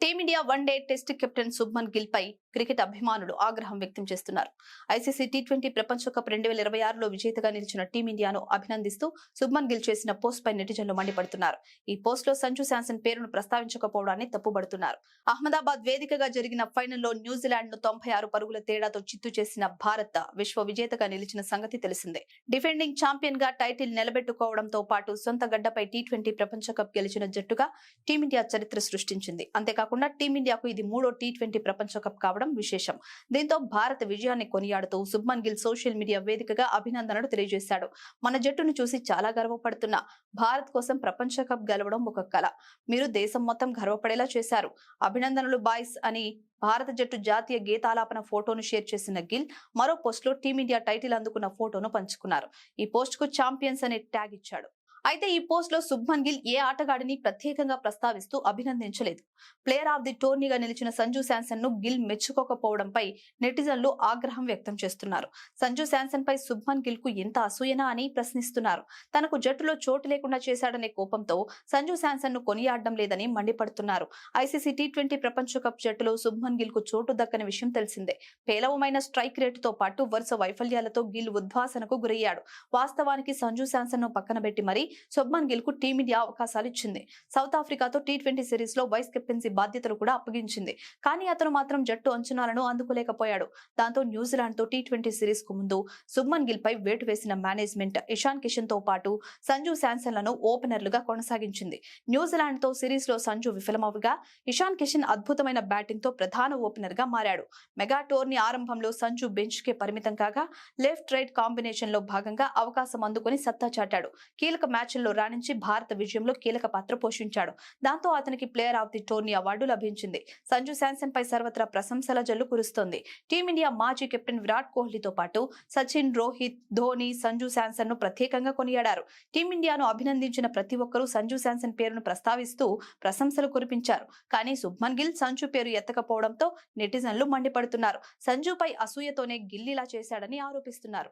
Team India one day test captain Shubman Gill పై cricket అభిమానులు ఆగ్రహం వ్యక్తం చేస్తున్నారు. ఐసీసీ టీ20 ప్రపంచ కప్ 2026లో విజేతగా నిలిచిన టీమిండియాను అభినందిస్తూ శుభ్మన్ గిల్ చేసిన పోస్ట్ పై నెటిజన్లు మండిపడుతున్నారు. ఈ పోస్ట్ లో సంజు శాంసన్ పేరును ప్రస్తావించకపోవడాన్ని తప్పుబడుతున్నారు. అహ్మదాబాద్ వేదికగా జరిగిన ఫైనల్లో న్యూజిలాండ్ ను 96 పరుగుల తేడాతో చిత్తు చేసిన భారత్ విశ్వ విజేతగా నిలిచిన సంగతి తెలిసిందే. డిఫెండింగ్ ఛాంపియన్ గా టైటిల్ నిలబెట్టుకోవడంతో పాటు సొంత గడ్డపై టీ20 ప్రపంచ కప్ గెలిచిన జట్టుగా టీమిండియా చరిత్ర సృష్టించింది. అంతేకాకుండా టీమిండియాకు ఇది 3వ టీ20 ప్రపంచ కప్ కావడం విశేషం. దీంతో భారత విజయాన్ని కొనియాడుతూ శుభ్మన్ గిల్ సోషల్ మీడియా వేదికగా అభినందనలు తెలియజేశాడు. మన జట్టును చూసి చాలా గర్వపడుతున్నా. భారత్ కోసం ప్రపంచ కప్ గెలవడం ఒక కల. మీరు దేశం మొత్తం గర్వపడేలా చేశారు. అభినందనలు బాయ్స్ అని భారత జట్టు జాతీయ గీతాలాపన ఫోటోను షేర్ చేసిన గిల్ మరో పోస్ట్ లో టీమిండియా టైటిల్ అందుకున్న ఫోటోను పంచుకున్నారు. ఈ పోస్ట్ కు ఛాంపియన్స్ అనే ట్యాగ్ ఇచ్చాడు. అయితే ఈ పోస్ట్ లో శుభ్మన్ గిల్ ఏ ఆటగాడిని ప్రత్యేకంగా ప్రస్తావిస్తూ అభినందించలేదు. ప్లేయర్ ఆఫ్ ది టోర్నీగా నిలిచిన సంజు శాంసన్ ను గిల్ మెచ్చుకోకపోవడంపై నెటిజన్లు ఆగ్రహం వ్యక్తం చేస్తున్నారు. సంజు శాంసన్ పై శుభ్మన్ గిల్ కు ఎంత అసూయనా అని ప్రశ్నిస్తున్నారు. తనకు జట్టులో చోటు లేకుండా చేశాడనే కోపంతో సంజు శాంసన్ ను కొనియాడడం లేదని మండిపడుతున్నారు. ఐసీసీ టీ20 ప్రపంచ కప్ జట్టులో శుభ్మన్ గిల్ కు చోటు దక్కని విషయం తెలిసిందే. పేలవమైన స్ట్రైక్ రేటుతో పాటు వరుస వైఫల్యాలతో గిల్ ఉద్వాసనకు గురయ్యాడు. వాస్తవానికి సంజు శాంసన్ ను పక్కన పెట్టి మరీ శుభ్మన్ గిల్ కు టీమిండియా అవకాశాలు ఇచ్చింది. సౌత్ ఆఫ్రికాతో టీ20 సిరీస్ లో వైస్ కెప్టెన్సీ బాధ్యతలు కూడా అప్పగించింది. కానీ అతను మాత్రం జట్టు అంచనాలను అందుకోలేకపోయాడు. దాంతో న్యూజిలాండ్ తో టీ20 సిరీస్ కు ముందు శుభ్మన్ గిల్ పై వేటు వేసిన మేనేజ్మెంట్ ఇషాన్ కిషన్ తో పాటు సంజు శాంసన్ లను ఓపెనర్లుగా కొనసాగించింది. న్యూజిలాండ్ తో సిరీస్ లో సంజు విఫలమవగా ఇషాన్ కిషన్ అద్భుతమైన బ్యాటింగ్ తో ప్రధాన ఓపెనర్ గా మారాడు. మెగా టోర్నీ ఆరంభంలో సంజు బెంచ్ కే పరిమితం కాగా లెఫ్ట్ రైట్ కాంబినేషన్ లో భాగంగా అవకాశం అందుకుని సత్తా చాటాడు. కీలక మ్యాచ్ల్లో రాణించి భారత విజయంలో కీలక పాత్ర పోషించాడు. దాంతో అతనికి player of the tourney award లభించింది. సంజు శాంసన్ పై సర్వత్రా ప్రశంసల జల్లు కురుస్తోంది. టీమిండియా మాజీ కెప్టెన్ విరాట్ కోహ్లీతో పాటు సచిన్, రోహిత్, ధోని సంజు శాంసన్ ను ప్రత్యేకంగా కొనియాడారు. టీమిండియాను అభినందించిన ప్రతి ఒక్కరూ సంజు శాంసన్ పేరును ప్రస్తావిస్తూ ప్రశంసలు కురిపించారు. కానీ శుభ్మన్ గిల్ సంజు పేరు ఎత్తకపోవడంతో నెటిజన్లు మండిపడుతున్నారు. సంజుపై అసూయతోనే గిల్ ఇలా చేశాడని ఆరోపిస్తున్నారు.